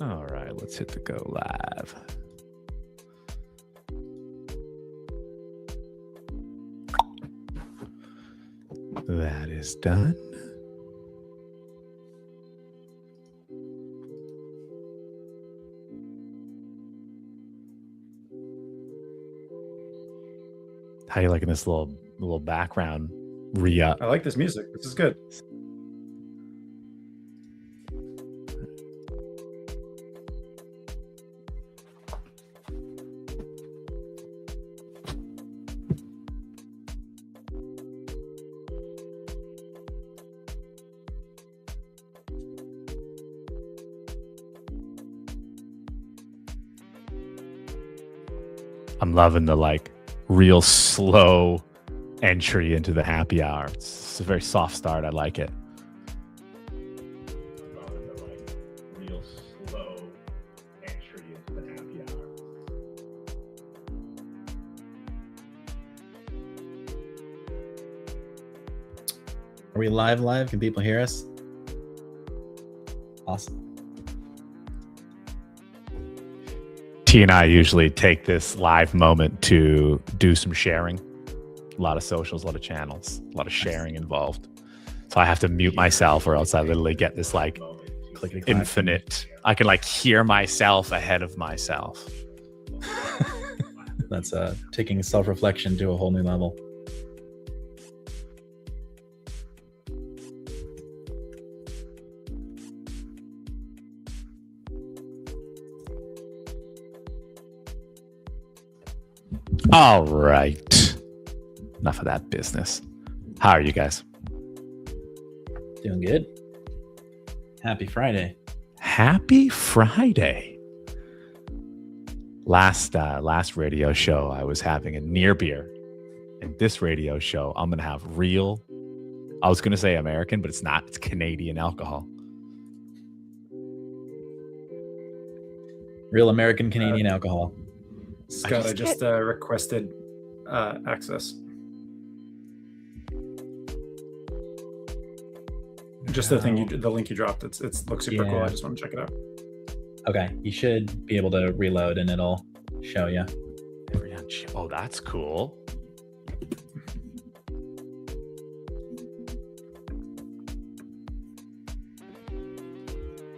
All right, let's hit the go live. That is done. How you liking this little background re-up? I like this music. This is good. I'm loving the real slow entry into the happy hour. It's a very soft start. I like it. Real slow entry into the happy hour. Are we live? Can people hear us? Awesome. T and I usually take this live moment to do some sharing. A lot of socials, a lot of channels, a lot of sharing involved. So I have to mute myself or else I literally get this infinite. I can hear myself ahead of myself. That's taking self-reflection to a whole new level. All right. Enough of that business. How are you guys? Doing good. Happy Friday. Happy Friday. Last radio show, I was having a near beer. And this radio show, I'm going to have real, I was going to say American, but it's not. It's Canadian alcohol. Real American Canadian alcohol. Scott, I just requested access. Just the link you dropped. It looks super cool. I just want to check it out. Okay, you should be able to reload and it'll show you. Oh, that's cool.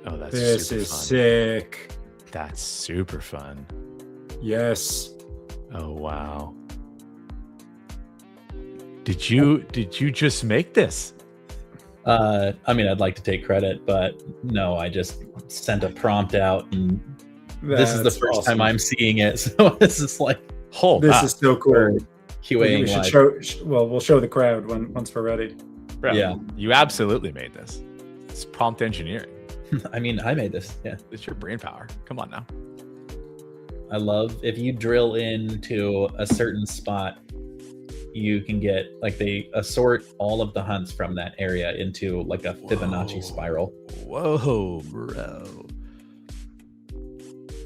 Oh, this is sick. That's super fun. Yes. Oh wow. Did you just make this? I mean, I'd like to take credit, but no, I just sent a prompt out, and this is the first time I'm seeing it. So this is this is so cool. QAing live. We'll show the crowd once we're ready. Bro, yeah, you absolutely made this. It's prompt engineering. I mean, I made this. Yeah, it's your brain power. Come on now. I love if you drill into a certain spot, you can get they assort all of the hunts from that area into a Fibonacci spiral. Whoa, bro.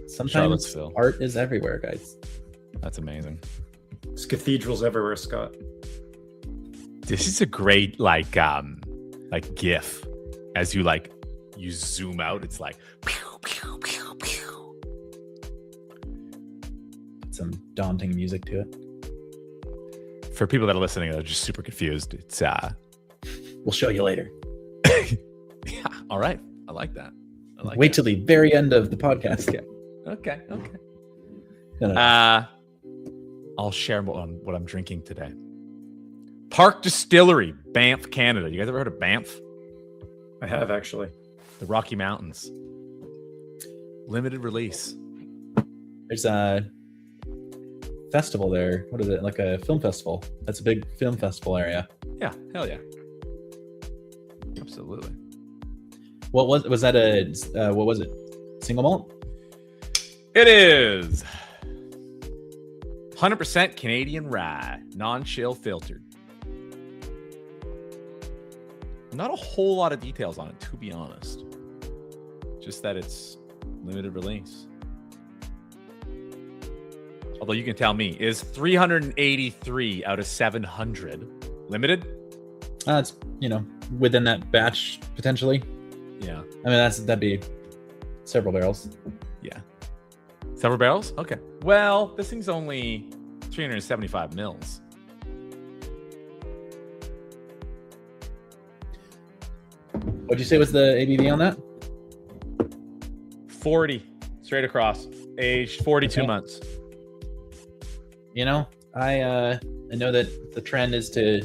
Sometimes art is everywhere, guys. That's amazing. There's cathedrals everywhere, Scott. This is a great GIF. As you you zoom out, it's pew, pew, pew, pew. Some daunting music to it. For people that are listening, they're just super confused. It's we'll show you later. Yeah. All right. I like that. Wait till the very end of the podcast. Yeah. Okay. No. I'll share what I'm drinking today. Park Distillery, Banff, Canada. You guys ever heard of Banff? I have, actually. The Rocky Mountains. Limited release. There's a festival there. What is it? Like a film festival. That's a big film festival area. Yeah, hell yeah. Absolutely. What was that what was it? Single malt? It is 100% Canadian rye, non-chill filtered. Not a whole lot of details on it, to be honest. Just that it's limited release. Although you can tell me, is 383 out of 700 limited? It's within that batch potentially. Yeah. I mean that'd be several barrels. Yeah. Several barrels? Okay. Well, this thing's only 375 mils. What'd you say was the ABV on that? 40 straight across, aged 42 months. You know, I know that the trend is to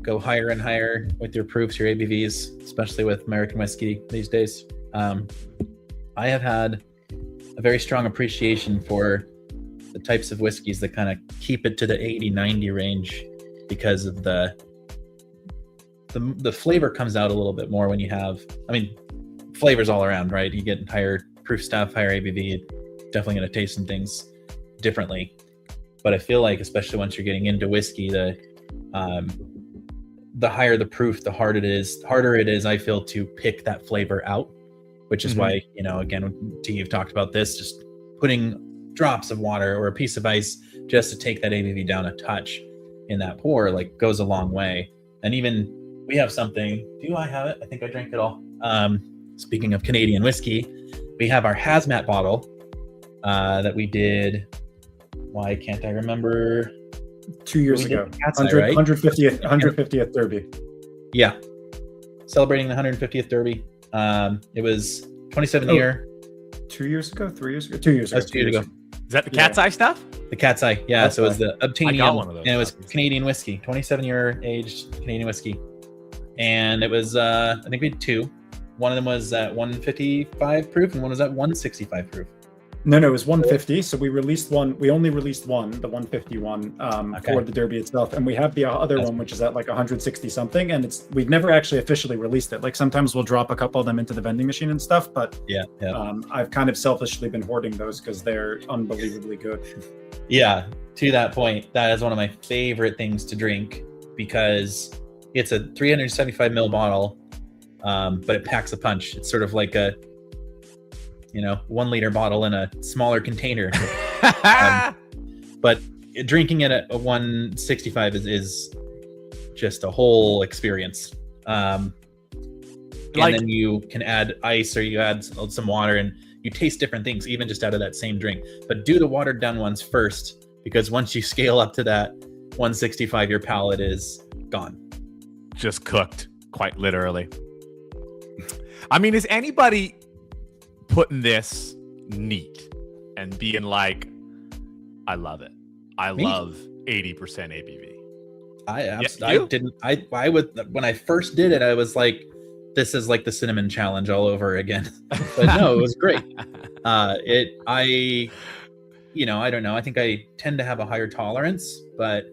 go higher and higher with your proofs, your ABVs, especially with American whiskey these days. I have had a very strong appreciation for the types of whiskeys that kind of keep it to the 80-90 range, because of the flavor comes out a little bit more when you have, I mean, flavors all around, right? You get higher proof stuff, higher ABV, definitely going to taste some things differently. But I feel like, especially once you're getting into whiskey, the higher the proof, the harder it is, I feel, to pick that flavor out, which is why, you know, again, you've talked about this, just putting drops of water or a piece of ice just to take that ABV down a touch in that pour, like, goes a long way. And even we have something, do I have it? I think I drank it all. Speaking of Canadian whiskey, we have our hazmat bottle that we did, why can't I remember? 2 years ago. 150th Derby. Yeah. Celebrating the 150th Derby. It was 27th year. 2 years ago? 3 years ago? 2 years ago. That's 2 years ago. Is that the Cat's Eye stuff? The Cat's Eye. Yeah. Cat's so it was Eye. the Obtainium. I got one of those And it was copies. Canadian whiskey, 27-year aged Canadian whiskey. And it was, I think we had two. One of them was at 155 proof and one was at 165 proof. No, it was 150. So we released one. We only released one, the 151, Okay. for the Derby itself, and we have the other one, which is at like 160 something. And we've never actually officially released it. Like, sometimes we'll drop a couple of them into the vending machine and stuff, but Yeah. I've kind of selfishly been hoarding those because they're unbelievably good. Yeah, to that point, that is one of my favorite things to drink, because it's a 375 ml bottle, but it packs a punch. It's sort of like a, 1 liter bottle in a smaller container. But drinking it at a 165 is just a whole experience. And then you can add ice, or you add some water, and you taste different things, even just out of that same drink. But do the watered down ones first, because once you scale up to that 165, your palate is gone. Just cooked, quite literally. I mean, is anybody putting this neat and being like, I love it. I love 80% ABV. I didn't. I would, when I first did it, I was like, this is like the cinnamon challenge all over again. But no, it was great. I don't know. I think I tend to have a higher tolerance, but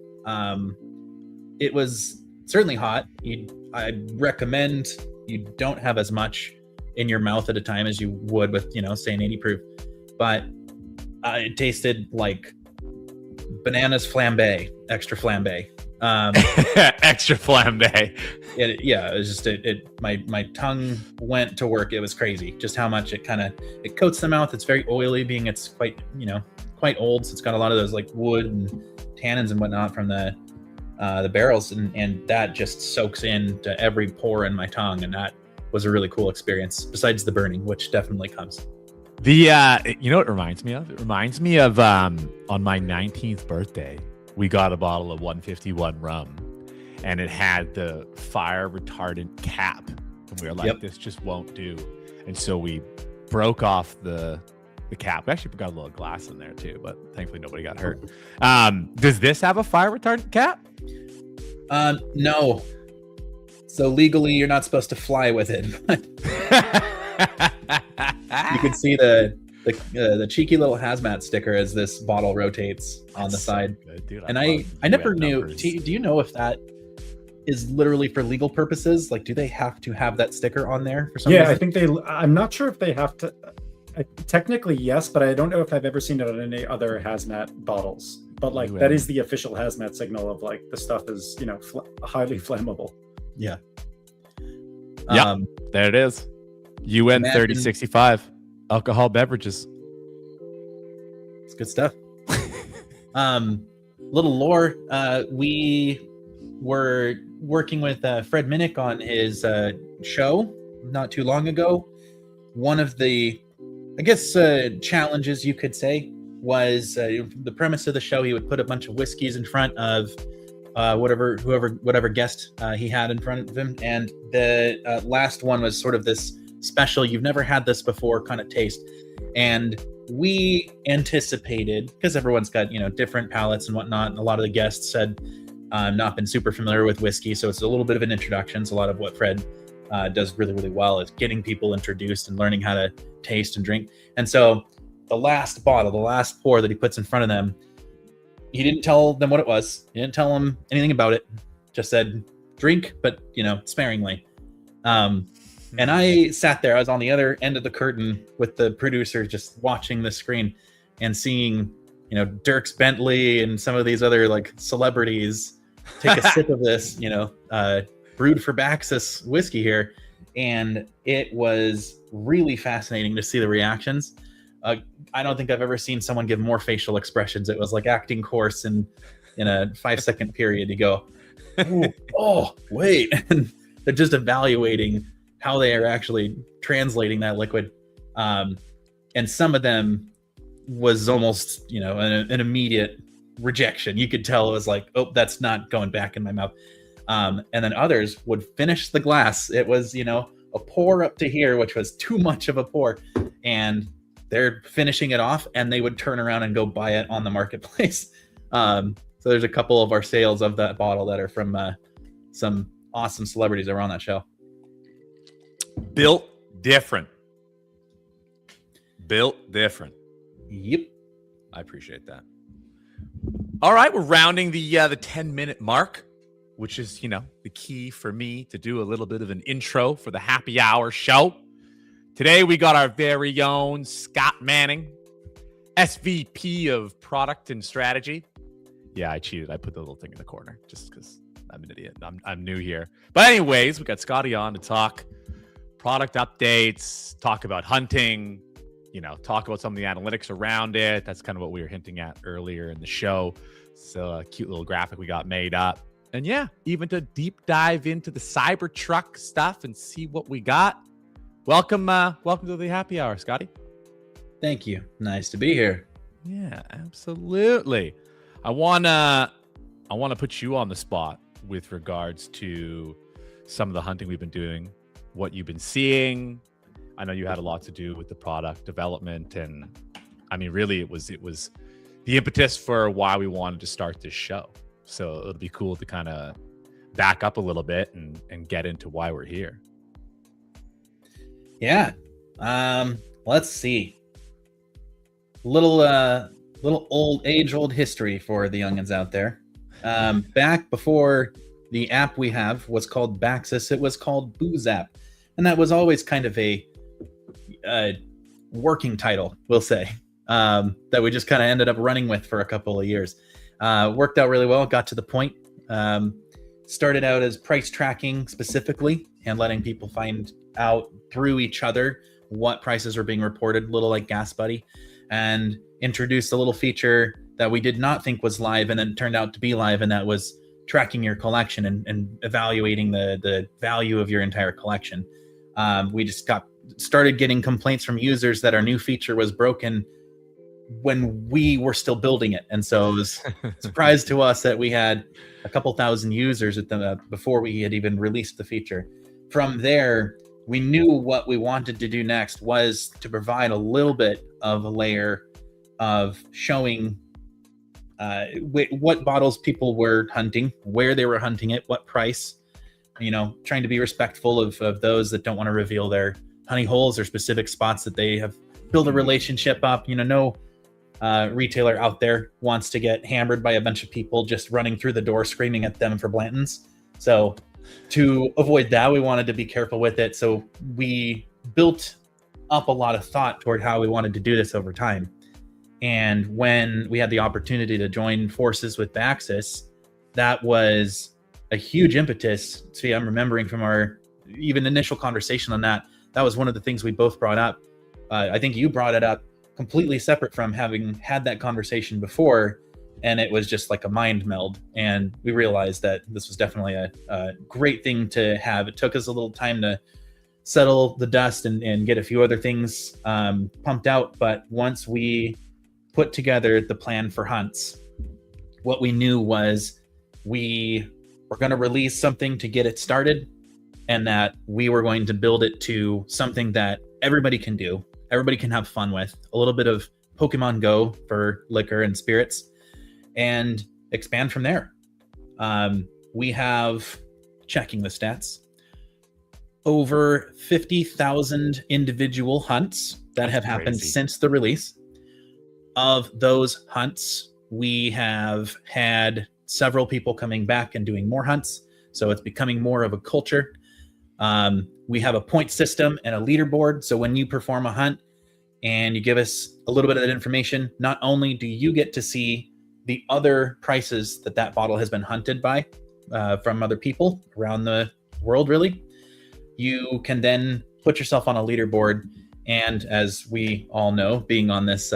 it was certainly hot. I recommend you don't have as much in your mouth at a time as you would with, say, an 80 proof. But it tasted like bananas flambe, extra flambe. Extra flambe. It was just my tongue went to work. It was crazy just how much it coats the mouth. It's very oily, being it's quite old, so it's got a lot of those like wood and tannins and whatnot from the barrels, and that just soaks into every pore in my tongue, and that was a really cool experience, besides the burning, which definitely comes. You know what it reminds me of? It reminds me of on my 19th birthday, we got a bottle of 151 rum, and it had the fire retardant cap, and we were like, this just won't do. And so we broke off the cap. We actually got a little glass in there too, but thankfully nobody got hurt. Does this have a fire retardant cap? No. So legally, you're not supposed to fly with it. You can see the cheeky little hazmat sticker as this bottle rotates on the side. Good, dude. And I never knew. Do you know if that is literally for legal purposes? Like, do they have to have that sticker on there for some reason? I think I'm not sure if they have to. Technically, yes, but I don't know if I've ever seen it on any other hazmat bottles. But like, that is the official hazmat signal of like, the stuff is, highly flammable. Yeah. There it is. UN 3065 alcohol beverages. It's good stuff. Little lore. We were working with Fred Minnick on his show not too long ago. One of the I guess challenges you could say was the premise of the show. He would put a bunch of whiskeys in front of whatever guest he had in front of him, and the last one was sort of this special, you've never had this before kind of taste. And we anticipated, because everyone's got different palates and whatnot, and a lot of the guests had not been super familiar with whiskey, so it's a little bit of an introduction. So a lot of what Fred does really, really well is getting people introduced and learning how to taste and drink. And so the last bottle, the last pour that he puts in front of them, he didn't tell them what it was. He didn't tell them anything about it. Just said, drink, but sparingly. And I sat there. I was on the other end of the curtain with the producer, just watching the screen and seeing, Dierks Bentley and some of these other like celebrities take a sip of this, brewed for Baxis whiskey here. And it was really fascinating to see the reactions. I don't think I've ever seen someone give more facial expressions. It was like acting course in a 5-second period. You go, oh, wait. And they're just evaluating how they are actually translating that liquid. And some of them was almost, an immediate rejection. You could tell it was like, oh, that's not going back in my mouth. And then others would finish the glass. It was, a pour up to here, which was too much of a pour. And they're finishing it off, and they would turn around and go buy it on the marketplace. So there's a couple of our sales of that bottle that are from some awesome celebrities that were on that show. Built different. Yep. I appreciate that. All right, we're rounding the 10-minute mark, which is, the key for me to do a little bit of an intro for the happy hour show. Today, we got our very own Scott Manning, SVP of Product and Strategy. Yeah, I cheated. I put the little thing in the corner just because I'm an idiot. I'm new here. But anyways, we got Scotty on to talk product updates, talk about hunting, talk about some of the analytics around it. That's kind of what we were hinting at earlier in the show. So a cute little graphic we got made up. And yeah, even to deep dive into the Cybertruck stuff and see what we got. Welcome to the happy hour, Scotty. Thank you. Nice to be here. Yeah, absolutely. I wanna put you on the spot with regards to some of the hunting we've been doing, what you've been seeing. I know you had a lot to do with the product development, and I mean, really, it was the impetus for why we wanted to start this show. So it'll be cool to kind of back up a little bit and get into why we're here. Yeah. Let's see. Little old history for the youngins out there. Back before the app we have was called Baxis, it was called Booze App. And that was always kind of a working title, we'll say, that we just kind of ended up running with for a couple of years. Worked out really well, got to the point. Started out as price tracking specifically and letting people find out through each other what prices are being reported, a little like Gas Buddy, and introduced a little feature that we did not think was live and then turned out to be live, and that was tracking your collection and evaluating the value of your entire collection. We just started getting complaints from users that our new feature was broken when we were still building it, and so it was a surprise to us that we had a couple thousand users at before we had even released the feature. From there, we knew what we wanted to do next was to provide a little bit of a layer of showing what bottles people were hunting, where they were hunting it, what price, trying to be respectful of those that don't want to reveal their honey holes or specific spots that they have built a relationship up. No retailer out there wants to get hammered by a bunch of people just running through the door screaming at them for Blantons. So to avoid that, we wanted to be careful with it. So we built up a lot of thought toward how we wanted to do this over time. And when we had the opportunity to join forces with Baxis, that was a huge impetus. See, I'm remembering from our even initial conversation on that, that was one of the things we both brought up. I think you brought it up completely separate from having had that conversation before, and it was just like a mind meld. And we realized that this was definitely a great thing to have. It took us a little time to settle the dust and get a few other things pumped out. But once we put together the plan for hunts, what we knew was we were going to release something to get it started, and that we were going to build it to something that everybody can do, everybody can have fun with, a little bit of Pokemon Go for liquor and spirits, and expand from there. We have, checking the stats, over 50,000 individual hunts that have happened since the release. Of those hunts, we have had several people coming back and doing more hunts, so it's becoming more of a culture. We have a point system and a leaderboard, so when you perform a hunt and you give us a little bit of that information, not only do you get to see the other prices that bottle has been hunted by from other people around the world, really, you can then put yourself on a leaderboard. And as we all know, being on this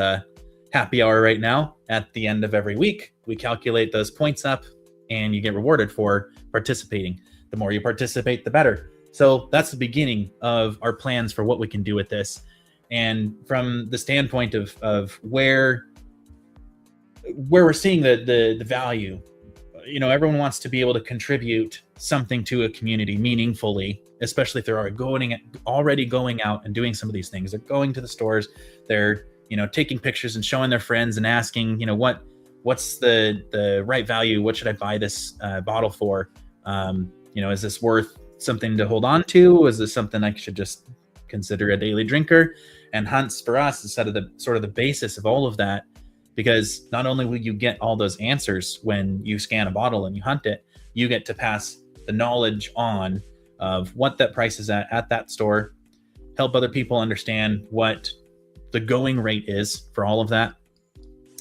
happy hour right now, at the end of every week, we calculate those points up and you get rewarded for participating. The more you participate, the better. So that's the beginning of our plans for what we can do with this. And from the standpoint of where we're seeing the value, you know, everyone wants to be able to contribute something to a community meaningfully, especially if they're already going out and doing some of these things. They're going to the stores, they're, you know, taking pictures and showing their friends and asking, you know, what's the right value? What should I buy this bottle for? You know, is this worth something to hold on to? Is this something I should just consider a daily drinker? And hunts for us is sort of the basis of all of that, because not only will you get all those answers when you scan a bottle and you hunt it, you get to pass the knowledge on of what that price is at that store, help other people understand what the going rate is for all of that,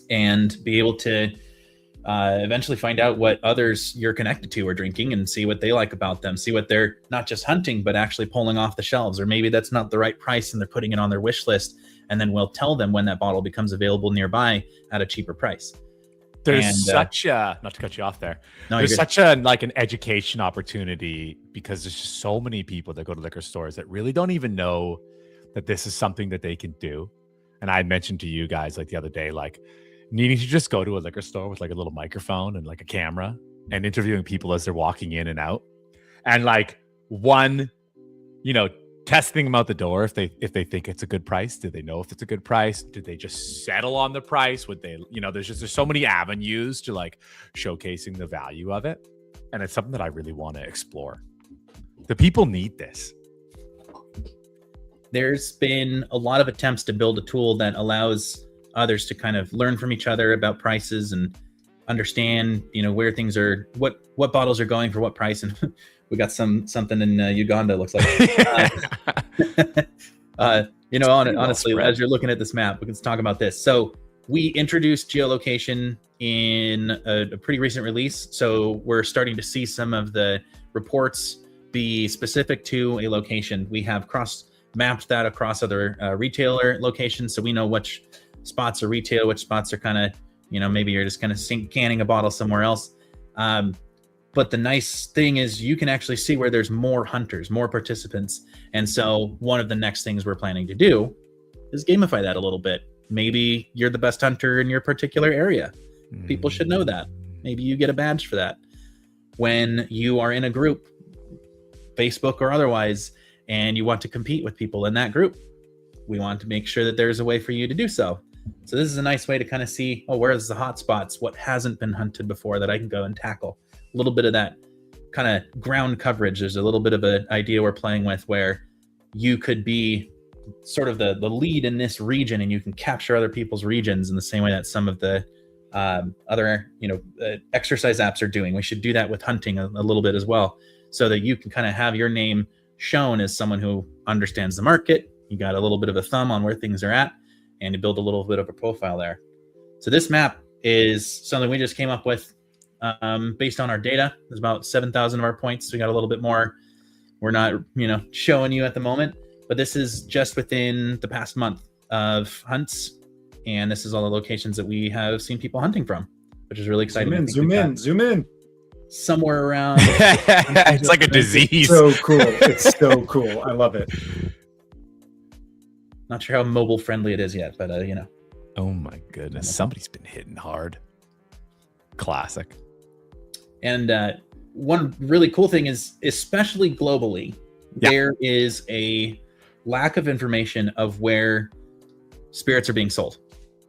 and be able to eventually find out what others you're connected to are drinking and see what they like about them, see what they're not just hunting, but actually pulling off the shelves. Or maybe that's not the right price and they're putting it on their wish list. And then we'll tell them when that bottle becomes available nearby at a cheaper price. There's such a, not to cut you off there, there's such a like an education opportunity, because there's just so many people that go to liquor stores that really don't even know that this is something that they can do. And I mentioned to you guys like the other day, like needing to just go to a liquor store with like a little microphone and like a camera and interviewing people as they're walking in and out, and like one, you know, testing them out the door if they think it's a good price. Did they know if it's a good price? Did they just settle on the price? Would they, you know, there's so many avenues to like showcasing the value of it, and it's something that I really want to explore. The people need this. There's been a lot of attempts to build a tool that allows others to kind of learn from each other about prices and understand, you know, where things are, what bottles are going for what price. And we got something in Uganda, looks like. You know, honestly, as you're looking at this map, we can talk about this. So we introduced geolocation in a pretty recent release. So we're starting to see some of the reports be specific to a location. We have mapped that across other retailer locations. So we know which spots are retail, which spots are kind of, you know, maybe you're just kind of canning a bottle somewhere else. But the nice thing is you can actually see where there's more hunters, more participants. And so one of the next things we're planning to do is gamify that a little bit. Maybe you're the best hunter in your particular area. People should know that. Maybe you get a badge for that. When you are in a group, Facebook or otherwise, and you want to compete with people in that group, we want to make sure that there's a way for you to do so. So this is a nice way to kind of see, oh, where's the hot spots? What hasn't been hunted before that I can go and tackle? A little bit of that kind of ground coverage. There's a little bit of an idea we're playing with where you could be sort of the lead in this region, and you can capture other people's regions in the same way that some of the other, you know, exercise apps are doing. We should do that with hunting a little bit as well, so that you can kind of have your name shown as someone who understands the market. You got a little bit of a thumb on where things are at, and you build a little bit of a profile there. So this map is something we just came up with based on our data. There's about 7,000 of our points. We got a little bit more. We're not, you know, showing you at the moment, but this is just within the past month of hunts. And this is all the locations that we have seen people hunting from, which is really exciting. Zoom in. somewhere around. It's like a disease. So cool. It's so cool. I love it. Not sure how mobile friendly it is yet, but Oh my goodness. Somebody's been hitting hard. Classic. And one really cool thing is, especially globally, there is a lack of information of where spirits are being sold.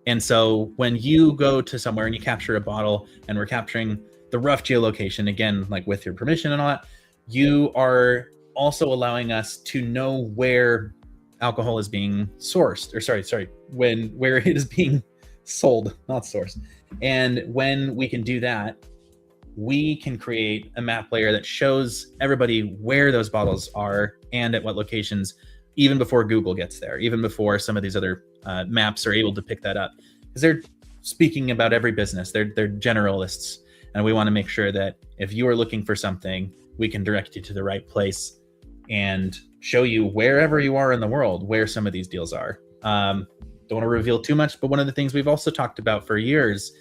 And so when you go to somewhere and you capture a bottle, and we're capturing the rough geolocation, again, like with your permission and all that, you are also allowing us to know where alcohol is being sourced, or where it is being sold, not sourced. And when we can do that, we can create a map layer that shows everybody where those bottles are and at what locations, even before Google gets there, even before some of these other maps are able to pick that up. Because they're speaking about every business, they're generalists. And we want to make sure that if you are looking for something, we can direct you to the right place and show you wherever you are in the world where some of these deals are. Don't want to reveal too much, but one of the things we've also talked about for years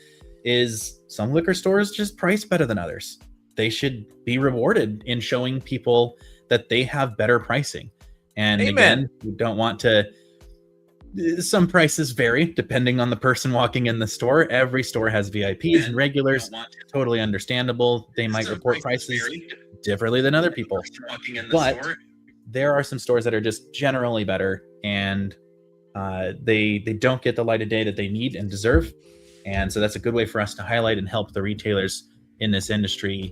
is some liquor stores just price better than others. They should be rewarded in showing people that they have better pricing. And again, we don't want to, some prices vary depending on the person walking in the store. Every store has VIPs and regulars. Totally understandable. They might report prices differently than other people. But there are some stores that are just generally better, and they don't get the light of day that they need and deserve. And so that's a good way for us to highlight and help the retailers in this industry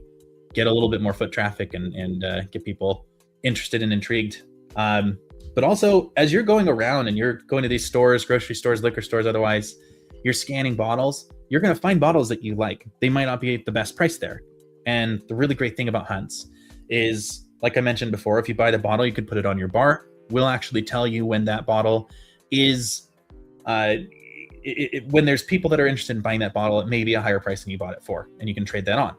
get a little bit more foot traffic and get people interested and intrigued. But also, as you're going around and you're going to these stores, grocery stores, liquor stores, otherwise, you're scanning bottles, you're going to find bottles that you like. They might not be the best price there. And the really great thing about Hunts is, like I mentioned before, if you buy the bottle, you could put it on your bar. We'll actually tell you when that bottle is, when there's people that are interested in buying that bottle, it may be a higher price than you bought it for, and you can trade that on,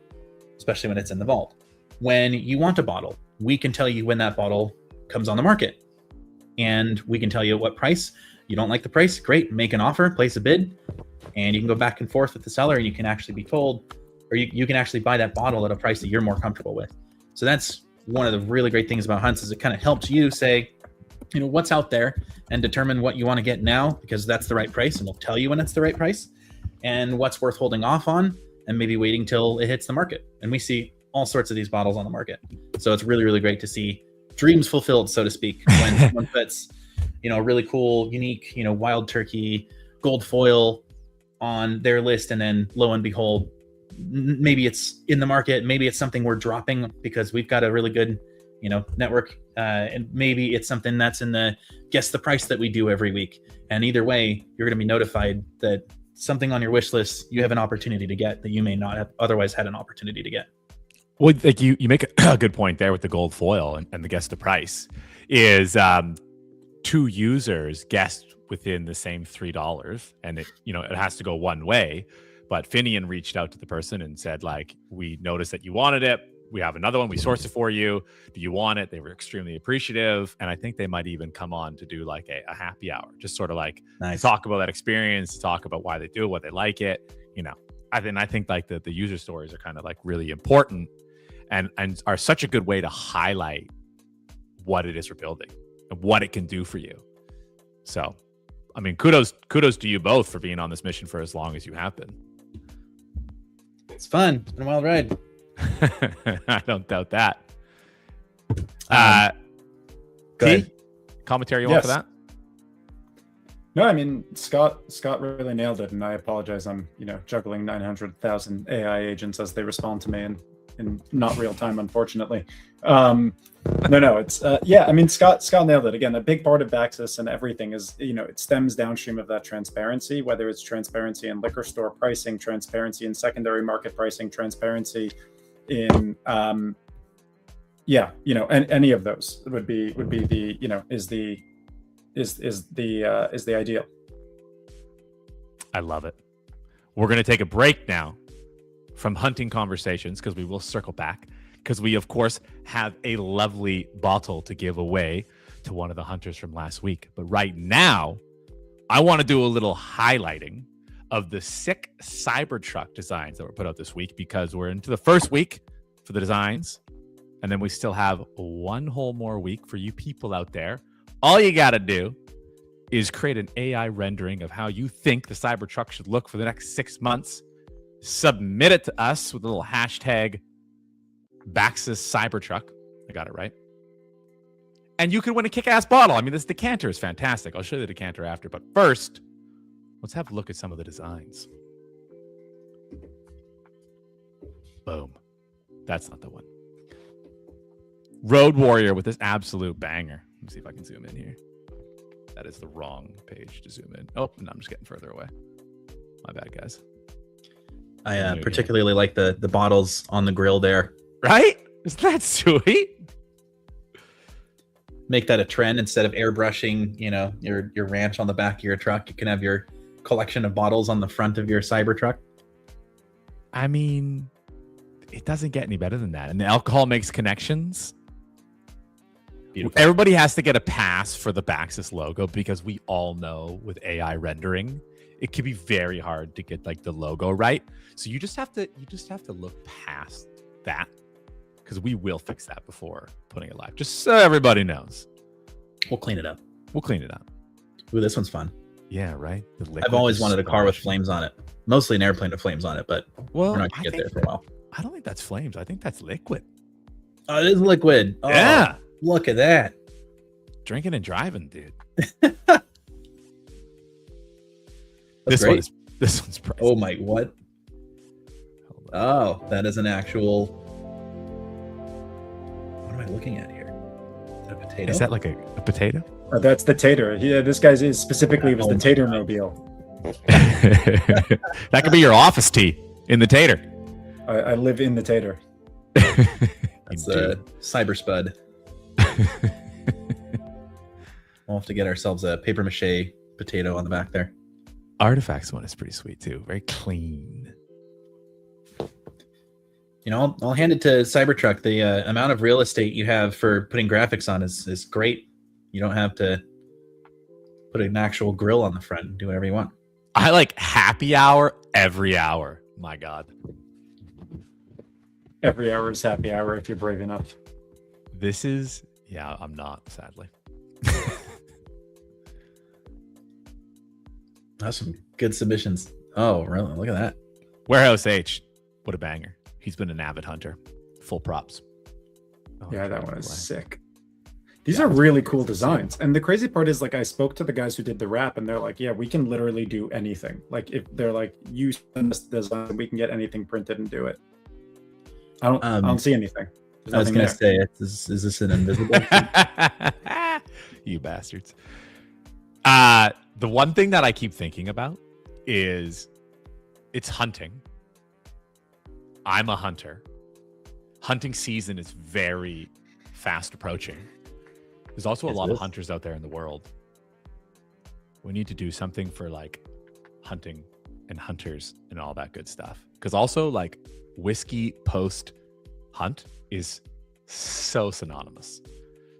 especially when it's in the vault. When you want a bottle, we can tell you when that bottle comes on the market, and we can tell you what price. You don't like the price? Great, make an offer, place a bid, and you can go back and forth with the seller, and you can actually be told, or you can actually buy that bottle at a price that you're more comfortable with. So that's one of the really great things about Hunts, is it kind of helps you say, what's out there, and determine what you want to get now, because that's the right price, and they'll tell you when it's the right price, and what's worth holding off on and maybe waiting till it hits the market. And we see all sorts of these bottles on the market. So it's really, really great to see dreams fulfilled, so to speak, when someone puts, a really cool, unique, wild turkey, gold foil on their list, and then lo and behold, maybe it's in the market, maybe it's something we're dropping because we've got a really good network, and maybe it's something that's in the guess the price that we do every week. And either way, you're going to be notified that something on your wish list you have an opportunity to get that you may not have otherwise had an opportunity to get. Well, like you make a good point there with the gold foil and the guess the price is two users guessed within the same $3, and it has to go one way. But Finian reached out to the person and said, like, we noticed that you wanted it. We have another one. We sourced it for you. Do you want it? They were extremely appreciative. And I think they might even come on to do like a happy hour, just sort of like nice. Talk about that experience, talk about why they do it, what they like it. I think like the user stories are kind of like really important and are such a good way to highlight what it is we're building and what it can do for you. So, I mean, kudos to you both for being on this mission for as long as you have been. It's fun. It's been a wild ride. I don't doubt that. Go ahead. Commentary you want for that? No, I mean, Scott really nailed it, and I apologize. I'm juggling 900,000 AI agents as they respond to me in not real time, unfortunately. No, it's I mean, Scott nailed it. Again, a big part of Baxis and everything is it stems downstream of that transparency, whether it's transparency in liquor store pricing, transparency in secondary market pricing, transparency in and any of those would be the is the ideal. I love it. We're going to take a break now from hunting conversations, because we will circle back, because we of course have a lovely bottle to give away to one of the hunters from last week. But right now, I want to do a little highlighting of the sick Cybertruck designs that were put out this week, because we're into the first week for the designs. And then we still have one whole more week for you people out there. All you got to do is create an AI rendering of how you think the Cybertruck should look for the next 6 months. Submit it to us with a little hashtag Baxis Cybertruck. I got it right. And you can win a kick-ass bottle. I mean, this decanter is fantastic. I'll show you the decanter after. But first, let's have a look at some of the designs. Boom. That's not the one. Road Warrior with this absolute banger. Let me see if I can zoom in here. That is the wrong page to zoom in. Oh, no, I'm just getting further away. My bad, guys. I particularly like the bottles on the grill there. Right? Isn't that sweet? Make that a trend. Instead of airbrushing, your ranch on the back of your truck, you can have your collection of bottles on the front of your Cybertruck. I mean, it doesn't get any better than that. And the alcohol makes connections. Beautiful. Everybody has to get a pass for the Baxis logo because we all know with AI rendering, it can be very hard to get like the logo right. So you just have to look past that because we will fix that before putting it live. Just so everybody knows. We'll clean it up. Ooh, this one's fun. Yeah, right. I've always wanted a car with flames on it. Mostly an airplane with flames on it, but we're not gonna get there for a while. I don't think that's flames. I think that's liquid. Oh, it is liquid. Oh, yeah. Look at that. Drinking and driving, dude. This one's pricey. Oh my, what? Oh, that is an actual. What am I looking at here? Is that a potato? Is that like a potato? That's the tater. Yeah, this guy's specifically was the tater mobile. That could be your office tea in the tater. I live in the tater. That's a Cyber Spud. We'll have to get ourselves a paper mache potato on the back there. Artifacts one is pretty sweet too. Very clean. I'll hand it to Cybertruck. The amount of real estate you have for putting graphics on is great. You don't have to put an actual grill on the front and do whatever you want. I like happy hour every hour. My God. Every hour is happy hour if you're brave enough. This is, yeah, I'm not, sadly. That's some good submissions. Oh, really? Look at that. Warehouse H. What a banger. He's been an avid hunter. Full props. Oh, yeah, that one is sick. These are really cool designs. And the crazy part is, like, I spoke to the guys who did the wrap, and they're like, yeah, we can literally do anything. Like, if they're like, you send this design, we can get anything printed and do it. I don't see anything. I was going to say, is this an invisible? You bastards. The one thing that I keep thinking about is it's hunting. I'm a hunter. Hunting season is very fast approaching. There's also a lot of hunters out there in the world. We need to do something for like hunting and hunters and all that good stuff. Because also like whiskey post hunt is so synonymous.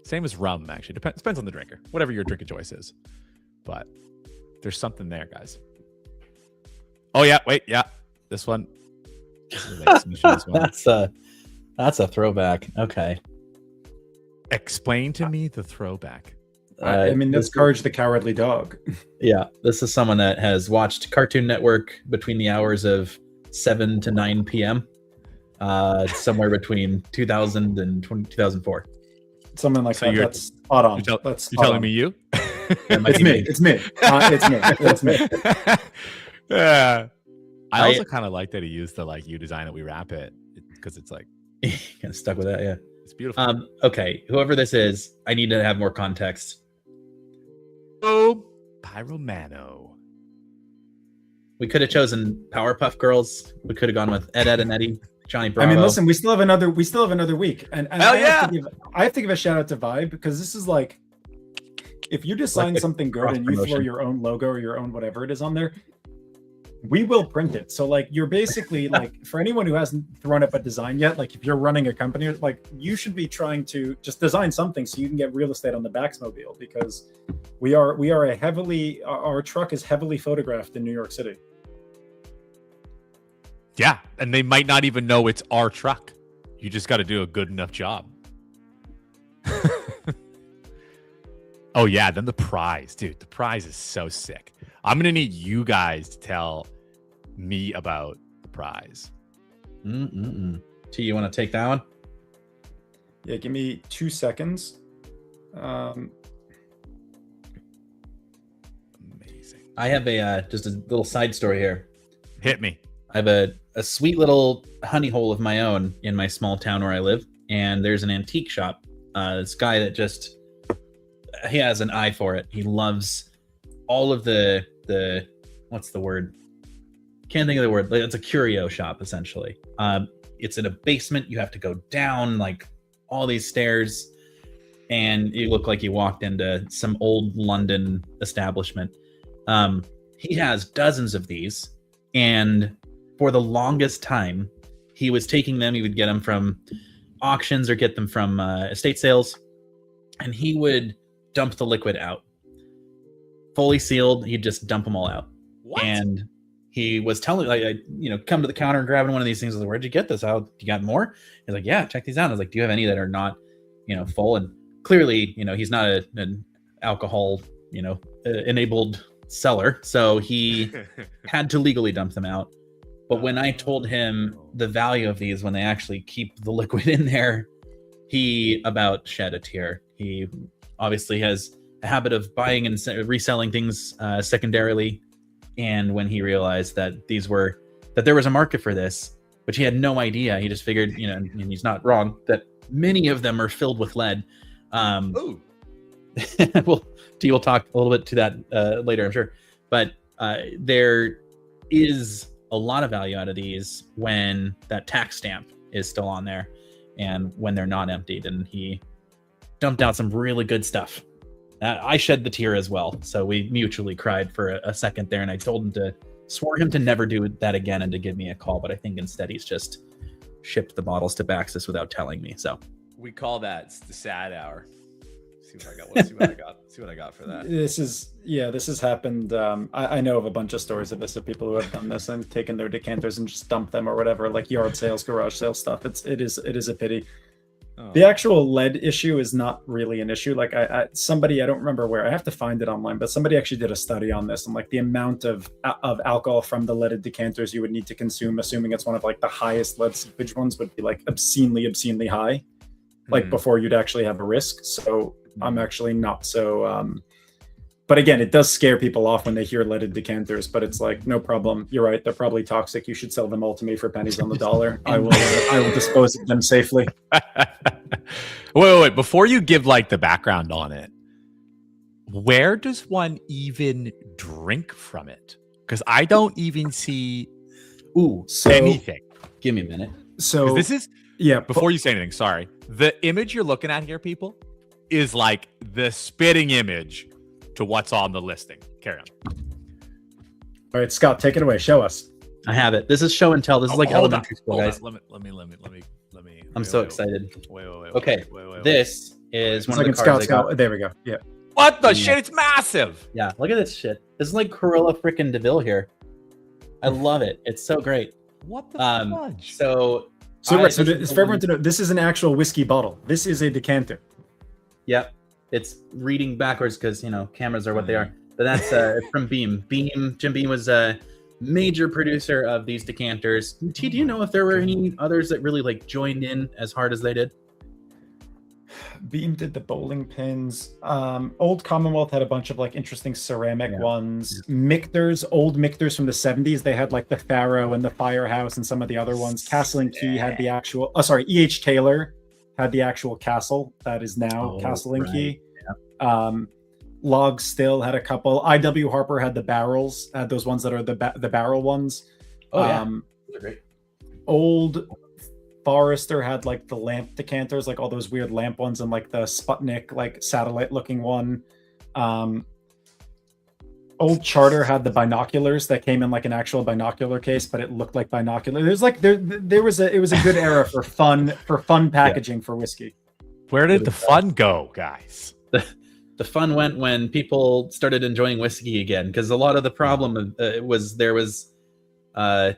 Same as rum, actually. Depends on the drinker, whatever your drink of choice is. But there's something there, guys. Oh yeah, wait, yeah, this one. That's a throwback. Okay. Explain to me the throwback. I mean, that's Courage the Cowardly Dog. Yeah, this is someone that has watched Cartoon Network between the hours of 7 to 9 p.m. Somewhere between 2000 and 2004. Something like that. That's spot on. You're telling me you? It's me. It's me. It's me. Yeah. I also kind of like that he used the like you design it, we wrap it, because it's like kind of stuck with that. Yeah, it's beautiful. Okay, whoever this is, I need to have more context. Oh, Pyromano. We could have chosen Powerpuff Girls. We could have gone with Ed, and Eddie, Johnny Bravo. I mean, listen, we still have another week, and I have to give a shout out to Vibe, because this is like, if you design something good and you throw your own logo or your own whatever it is on there, we will print it. So like, you're basically like, for anyone who hasn't thrown up a design yet, like if you're running a company, like you should be trying to just design something so you can get real estate on the Baxmobile, because we are our truck is heavily photographed in New York City. Yeah, and they might not even know it's our truck. You just got to do a good enough job. Oh yeah, then the prize, dude. The prize is so sick. I'm gonna need you guys to tell me about the prize. T, you want to take that one? Yeah, give me 2 seconds. Amazing. I have just a little side story here. Hit me. I have a sweet little honey hole of my own in my small town where I live, and there's an antique shop. This guy that he has an eye for it. He loves all of the what's the word? Can't think of the word. It's a curio shop essentially. It's in a basement. You have to go down like all these stairs, and you look like you walked into some old London establishment. He has dozens of these, and for the longest time, he was taking them. He would get them from auctions or get them from estate sales, and he would dump the liquid out. Fully sealed, he'd just dump them all out. What? And he was telling, come to the counter and grabbing one of these things. I was like, where'd you get this? How you got more? He's like, yeah, check these out. I was like, do you have any that are not, full? And clearly, he's not an alcohol, enabled seller. So he had to legally dump them out. But when I told him the value of these, when they actually keep the liquid in there, he about shed a tear. He obviously has a habit of buying and reselling things secondarily. And when he realized that there was a market for this, which he had no idea, he just figured, and he's not wrong, that many of them are filled with lead. Ooh. We'll talk a little bit to that later, I'm sure. But there is a lot of value out of these when that tax stamp is still on there and when they're not emptied. And he dumped out some really good stuff. I shed the tear as well, so we mutually cried for a second there, and I swore him to never do that again and to give me a call, but I think instead he's just shipped the bottles to Baxis without telling me. So we call that the sad hour. See what I got. See what I got for that. This has happened. I know of a bunch of stories of this, of people who have done this and taken their decanters and just dumped them or whatever, like yard sales, garage sale stuff. It is a pity. Oh. The actual lead issue is not really an issue. Like somebody, I don't remember where, I have to find it online, but somebody actually did a study on this, and like the amount of alcohol from the leaded decanters you would need to consume, assuming it's one of like the highest lead seepage ones, would be like obscenely high, like before you'd actually have a risk. So I'm actually not so but again, it does scare people off when they hear leaded decanters, but it's like, no problem. You're right. They're probably toxic. You should sell them all to me for pennies on the dollar. I will dispose of them safely. Wait. Before you give like the background on it, where does one even drink from it? Because I don't even see anything. Give me a minute. So this is, before you say anything, sorry. The image you're looking at here, people, is like the spitting image to what's on the listing. Carry on. All right, Scott, take it away. Show us. I have it. This is show and tell. This is like elementary school, guys. Let me. I'm so excited. Wait. Okay, this is one of the cards. Scott, Scott. There we go. Yeah. What the shit? It's massive. Yeah, look at this shit. This is like Corilla freaking DeVille here. I love it. It's so great. What the fudge? So for everyone to know, this is an actual whiskey bottle. This is a decanter. Yep. It's reading backwards because, cameras are what they are. But that's from Beam. Jim Beam was a major producer of these decanters. T, do you know if there were any others that really like joined in as hard as they did? Beam did the bowling pins. Old Commonwealth had a bunch of like interesting ceramic ones. Michter's, old Michter's from the 70s, they had like the Pharaoh and the Firehouse and some of the other ones. Castle and Key had the actual, E.H. Taylor had the actual castle that is now Castle and Key. Yeah. Log Still had a couple. I.W. Harper had the barrels, had those ones that are the barrel ones. Great. Old Forester had like the lamp decanters, like all those weird lamp ones, and like the Sputnik like satellite looking one. Old Charter had the binoculars that came in like an actual binocular case, but it looked like binocular. There's like it was a good era for fun packaging for whiskey. Where did the fun go, guys? The fun went when people started enjoying whiskey again, because a lot of the problem was there was a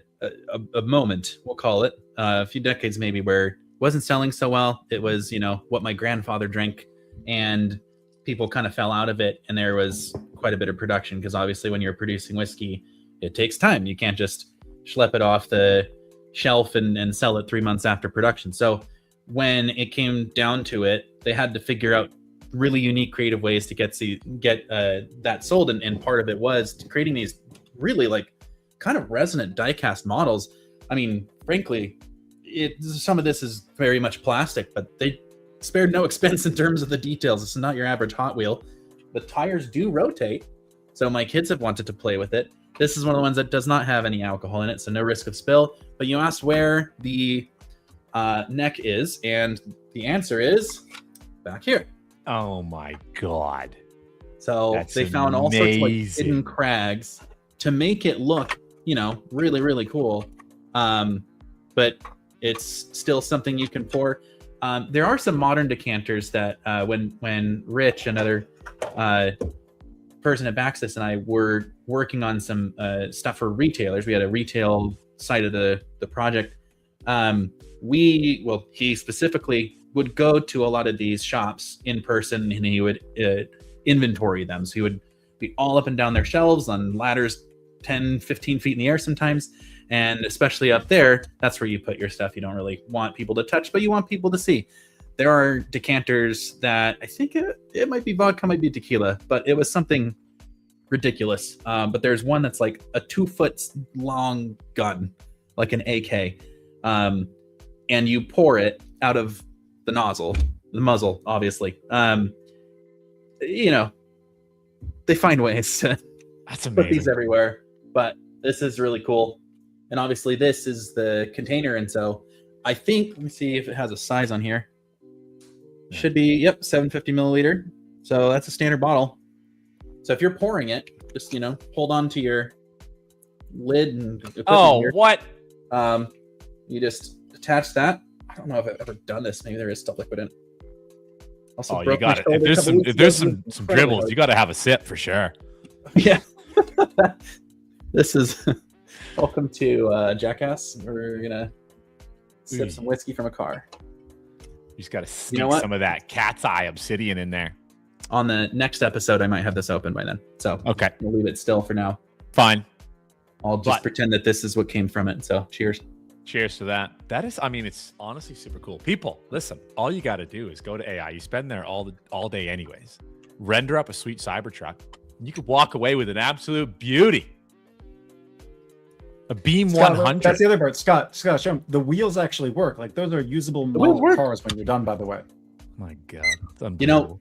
moment, we'll call it, a few decades maybe, where wasn't selling so well. It was, what my grandfather drank, and people kind of fell out of it. And there was quite a bit of production because obviously when you're producing whiskey, it takes time. You can't just schlep it off the shelf and sell it 3 months after production. So when it came down to it, they had to figure out really unique creative ways to get that sold. And part of it was creating these really like kind of resonant die-cast models. I mean, frankly, some of this is very much plastic, but they spared no expense in terms of the details. It's not your average Hot Wheel. The tires do rotate, so my kids have wanted to play with it. This is one of the ones that does not have any alcohol in it, so no risk of spill. But you asked where the neck is, and the answer is back here. Oh my God. So That's they found all sorts of like amazing. hidden crags to make it look, really, really cool. But it's still something you can pour. There are some modern decanters that when Rich, another person at Baxis, and I were working on some stuff for retailers, we had a retail side of the project. He specifically would go to a lot of these shops in person, and he would inventory them. So he would be all up and down their shelves on ladders 10, 15 feet in the air sometimes. And especially up there, that's where you put your stuff you don't really want people to touch, but you want people to see. There are decanters that I think it might be vodka, might be tequila, but it was something ridiculous. But there's one that's like a 2 foot long gun, like an AK. And you pour it out of the muzzle, obviously. They find ways to That's put these amazing. everywhere, but this is really cool. And obviously this is the container. And so I think, let me see if it has a size on here. Should be, 750 milliliter. So that's a standard bottle. So if you're pouring it, just, hold on to your lid and equipment Oh, here. what? You just attach that. I don't know if I've ever done this. Maybe there is still liquid in it. Also Oh, you broke my got it. shoulder a couple weeks If there's ago. some dribbles, you got to have a sip for sure. Yeah. This is welcome to Jackass. We're gonna sip some whiskey from a car. You just got to sneak know what? some of that cat's eye obsidian in there. On the next episode, I might have this open by then. So Okay, we'll leave it still for now. fine. I'll just But- pretend that this is what came from it. So cheers. Cheers to that. That is, I mean, it's honestly super cool. People, listen, all you got to do is go to AI. You spend there all day anyways. Render up a sweet Cybertruck. And you could walk away with an absolute beauty. A Beam Scott, 100. that's the other part. Scott, show them. The wheels actually work. Like those are usable wheels model work. cars when you're done, by the way. My God. It's unbelievable.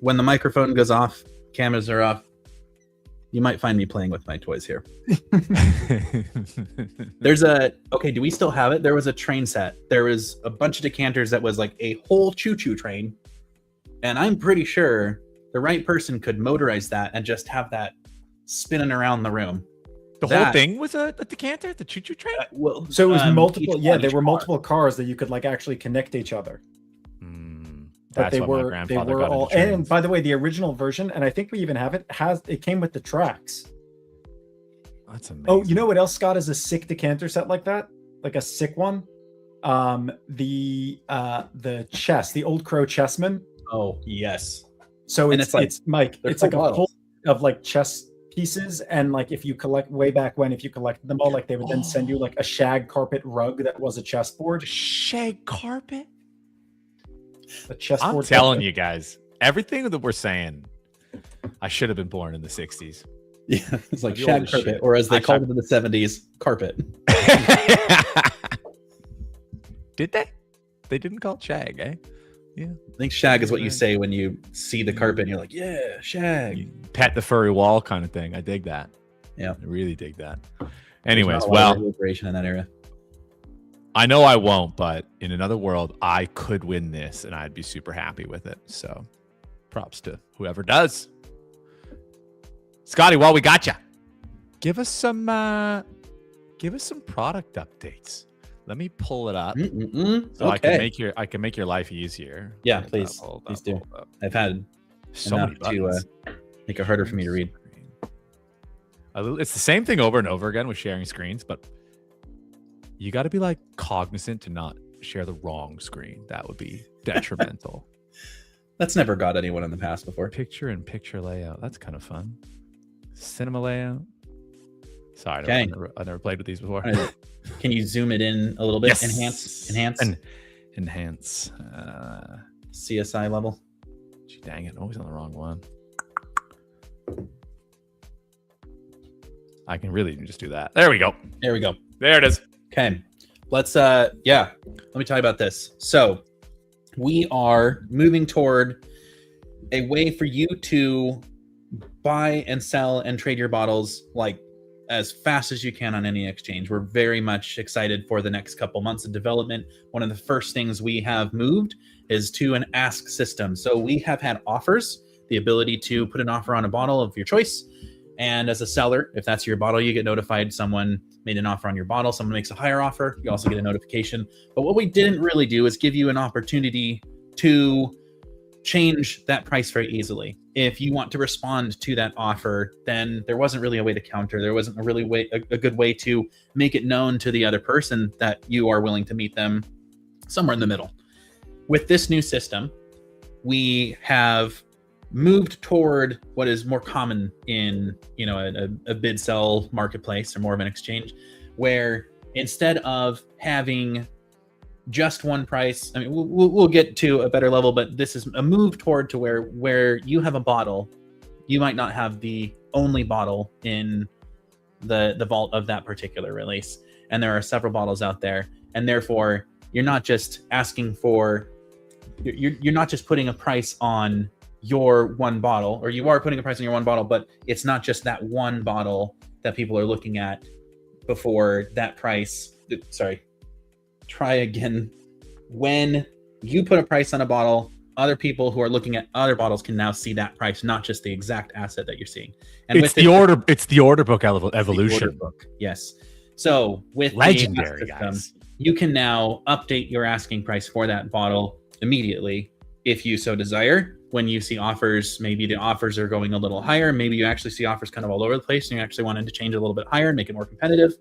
When the microphone goes off, cameras are off, you might find me playing with my toys here. There's okay, do we still have it? There was a train set. There was a bunch of decanters that was like a whole choo-choo train. And I'm pretty sure the right person could motorize that and just have that spinning around the room. The whole That- thing was a decanter, the choo-choo train? Well, So it was multiple. each Yeah, one, there each were car. multiple cars that you could like actually connect to each other. But That's they why my were grandfather got all. into And trains. by the way, the original version, and I think we even have it. It came with the tracks. That's amazing. Oh, you know what else, Scott, is a sick decanter set like that? Like a sick one? The chess, the Old Crow Chessman. Oh, yes. So And it's it's like- Mike, they're it's like a full full of like chess pieces, and like if you collect way back when, if you collected them all, like they would then send you like a shag carpet rug that was a chessboard. Shag carpet? A chessboard. I'm telling you guys, everything that we're saying, I should have been born in the 60s. Yeah, it's like The shag oldest carpet, shit. or as they I called shag- it in the 70s, carpet. Did they? They didn't call it shag, eh? I think shag is what you say when you see the carpet and you're like, yeah, shag. You pet the furry wall kind of thing. I dig that. Yeah. I really dig that. There's Anyways, not a lot well, of deliberation in that area. I know I won't, but in another world, I could win this and I'd be super happy with it. So props to whoever does. Scotty, while we got you, give us some product updates. Let me pull it up so I Okay. can make your life easier. Yeah, Hold up, please. hold Please up, do. hold up. I've had So enough many to buttons. make it harder for me to read. It's the same thing over and over again with sharing screens, but you got to be like cognizant to not share the wrong screen. That would be detrimental. That's never got anyone in the past before. Picture layout. That's kind of fun. Cinema layout. Sorry, Okay. I never played with these before. Can you zoom it in a little bit? Yes. Enhance. CSI level. Gee, dang it! Always on the wrong one. I can really just do that. There we go. There we go. There it is. Okay. Let's let me tell you about this. So we are moving toward a way for you to buy and sell and trade your bottles like as fast as you can on any exchange. We're very much excited for the next couple months of development. One of the first things we have moved is to an ask system. So we have had offers, the ability to put an offer on a bottle of your choice. And as a seller, if that's your bottle, you get notified someone made an offer on your bottle. Someone makes a higher offer. You also get a notification. But what we didn't really do is give you an opportunity to change that price very easily. If you want to respond to that offer, then there wasn't really a way to counter. There wasn't a good way to make it known to the other person that you are willing to meet them somewhere in the middle. With this new system, we have moved toward what is more common in a bid sell marketplace or more of an exchange, where instead of having just one price, I mean, we'll get to a better level, but this is a move toward to where you have a bottle, you might not have the only bottle in the vault of that particular release, and there are several bottles out there, and therefore you're not just you're not just putting a price on your one bottle, or you are putting a price on your one bottle, but it's not just that one bottle that people are looking at before that price. Sorry, try again. When you put a price on a bottle, other people who are looking at other bottles can now see that price, not just the exact asset that you're seeing. And it's the order book evolution. Order book, yes. So with legendary the system, guys, you can now update your asking price for that bottle immediately if you so desire. When you see offers, maybe the offers are going a little higher. Maybe you actually see offers kind of all over the place and you actually wanted to change it a little bit higher and make it more competitive.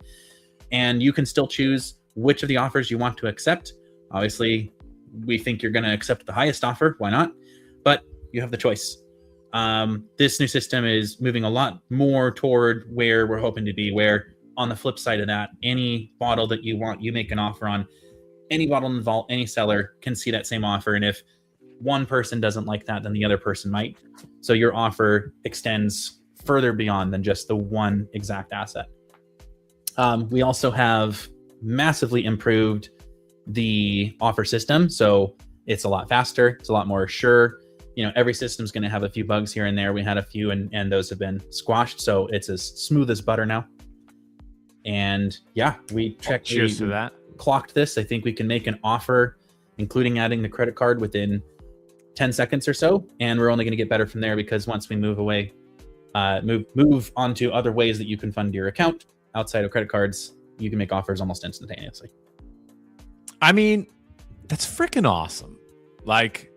And you can still choose which of the offers you want to accept. Obviously, we think you're going to accept the highest offer. Why not? But you have the choice. This new system is moving a lot more toward where we're hoping to be, where on the flip side of that, any bottle that you want, you make an offer on. Any bottle in the vault, any seller can see that same offer. And if one person doesn't like that, then the other person might. So your offer extends further beyond than just the one exact asset. We also have massively improved the offer system. So it's a lot faster. It's a lot more sure. Every system's going to have a few bugs here and there. We had a few and those have been squashed. So it's as smooth as butter now. And yeah, we checked. Cheers to that. Clocked this. I think we can make an offer, including adding the credit card, within 10 seconds or so, and we're only going to get better from there, because once we move away, move on to other ways that you can fund your account outside of credit cards, you can make offers almost instantaneously. I mean, that's freaking awesome. Like,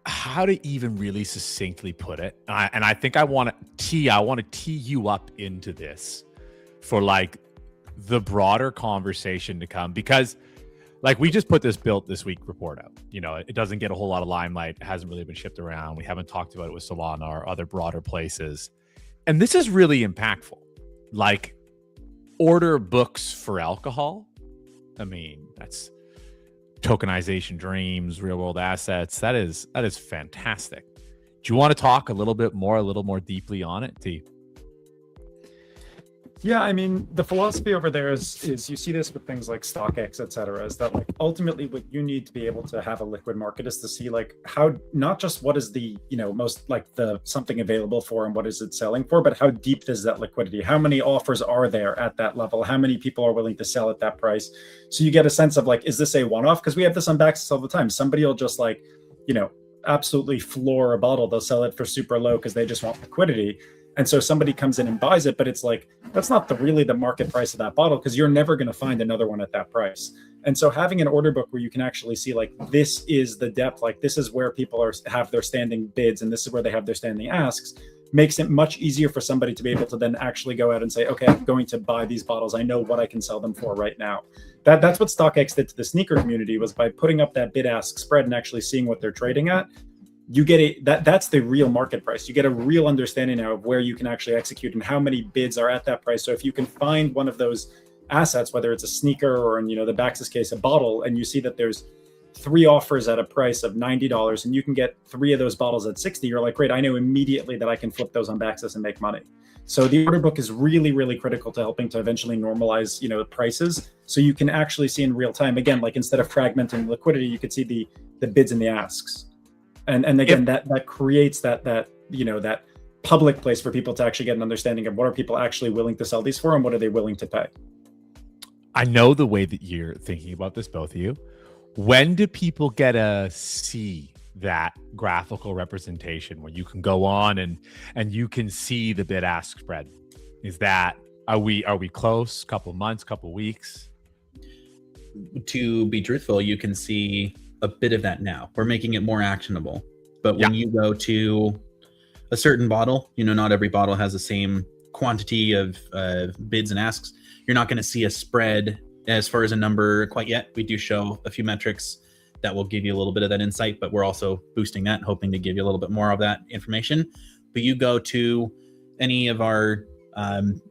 how to even really succinctly put it, and I think I want to tee you up into this for like the broader conversation to come, because like we just put this Built This Week report out. It doesn't get a whole lot of limelight. It hasn't really been shipped around. We haven't talked about it with Solana or other broader places. And this is really impactful. Like, order books for alcohol. I mean, that's tokenization dreams, real world assets. That is fantastic. Do you want to talk a little more deeply on it, T? Yeah, I mean, the philosophy over there is you see this with things like StockX, et cetera, is that like ultimately what you need to be able to have a liquid market is to see like how, not just what is the, most like the something available for and what is it selling for, but how deep is that liquidity? How many offers are there at that level? How many people are willing to sell at that price? So you get a sense of like, is this a one-off? Because we have this on Baxis all the time. Somebody will just like, absolutely floor a bottle. They'll sell it for super low because they just want liquidity. And so somebody comes in and buys it, but it's like, that's not really the market price of that bottle, because you're never going to find another one at that price. And so having an order book where you can actually see like, this is the depth, like this is where people have their standing bids and this is where they have their standing asks, makes it much easier for somebody to be able to then actually go out and say, okay, I'm going to buy these bottles. I know what I can sell them for right now. That's what StockX did to the sneaker community, was by putting up that bid ask spread and actually seeing what they're trading at. You get that's the real market price. You get a real understanding now of where you can actually execute and how many bids are at that price. So if you can find one of those assets, whether it's a sneaker or in the Baxis case, a bottle, and you see that there's 3 offers at a price of $90 and you can get 3 of those bottles at 60, you're like, great, I know immediately that I can flip those on Baxis and make money. So the order book is really, really critical to helping to eventually normalize, prices. So you can actually see in real time, again, like instead of fragmenting liquidity, you could see the bids and the asks. And again, that creates that public place for people to actually get an understanding of what are people actually willing to sell these for and what are they willing to pay. I know the way that you're thinking about this, both of you. When do people get to see that graphical representation where you can go on and you can see the bid ask spread? Are we close? Couple months, couple weeks? To be truthful, you can see a bit of that now. We're making it more actionable. But when you go to a certain bottle, not every bottle has the same quantity of bids and asks. You're not going to see a spread as far as a number quite yet. We do show a few metrics that will give you a little bit of that insight, but we're also boosting that, hoping to give you a little bit more of that information. But you go to any of our